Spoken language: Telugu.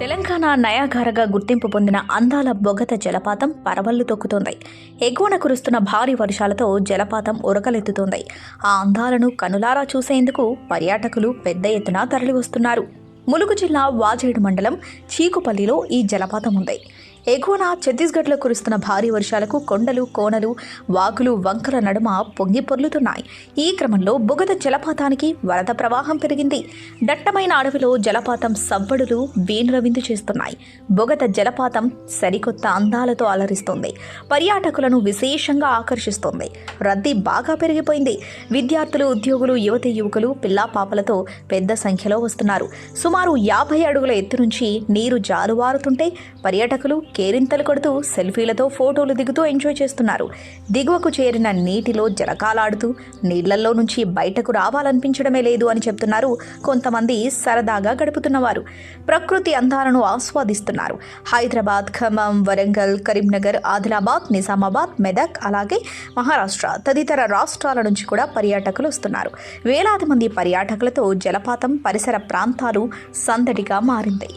తెలంగాణ నయాగారగా గుర్తింపు పొందిన అందాల బొగత జలపాతం పరవళ్లు తొక్కుతోంది. ఎగువన కురుస్తున్న భారీ వర్షాలతో జలపాతం ఉరకలెత్తుతోంది. ఆ అందాలను కనులారా చూసేందుకు పర్యాటకులు పెద్ద ఎత్తున తరలివస్తున్నారు. ములుగు జిల్లా వాజేడు మండలం చీకుపల్లిలో ఈ జలపాతం ఉంది. ఎగువన ఛత్తీస్గఢ్లో కురుస్తున్న భారీ వర్షాలకు కొండలు, కోనలు, వాగులు, వంకల నడుమ పొంగి పొర్లుతున్నాయి. ఈ క్రమంలో బొగత జలపాతానికి వరద ప్రవాహం పెరిగింది. దట్టమైన అడవిలో జలపాతం సవ్వడులు వీణుల విందు చేస్తున్నాయి. బొగత జలపాతం సరికొత్త అందాలతో అలరిస్తోంది. పర్యాటకులను విశేషంగా ఆకర్షిస్తోంది. రద్దీ బాగా పెరిగిపోయింది. విద్యార్థులు, ఉద్యోగులు, యువతీ యువకులు, పిల్లా పాపలతో పెద్ద సంఖ్యలో వస్తున్నారు. సుమారు 50 అడుగుల ఎత్తు నుంచి నీరు జాలువారుతుంటే పర్యాటకులు కేరింతలు కొడుతూ సెల్ఫీలతో ఫోటోలు దిగుతూ ఎంజాయ్ చేస్తున్నారు. దిగువకు చేరిన నీటిలో జలకాలాడుతూ నీళ్లలో నుంచి బయటకు రావాలనిపించడమే లేదు అని చెప్తున్నారు కొంతమంది సరదాగా గడుపుతున్నవారు. ప్రకృతి అందాలను ఆస్వాదిస్తున్నారు. హైదరాబాద్, ఖమ్మం, వరంగల్, కరీంనగర్, ఆదిలాబాద్, నిజామాబాద్, మెదక్, అలాగే మహారాష్ట్ర తదితర రాష్ట్రాల నుంచి కూడా పర్యాటకులు వస్తున్నారు. వేలాది మంది పర్యాటకులతో జలపాతం పరిసర ప్రాంతాలు సందడిగా మారింది.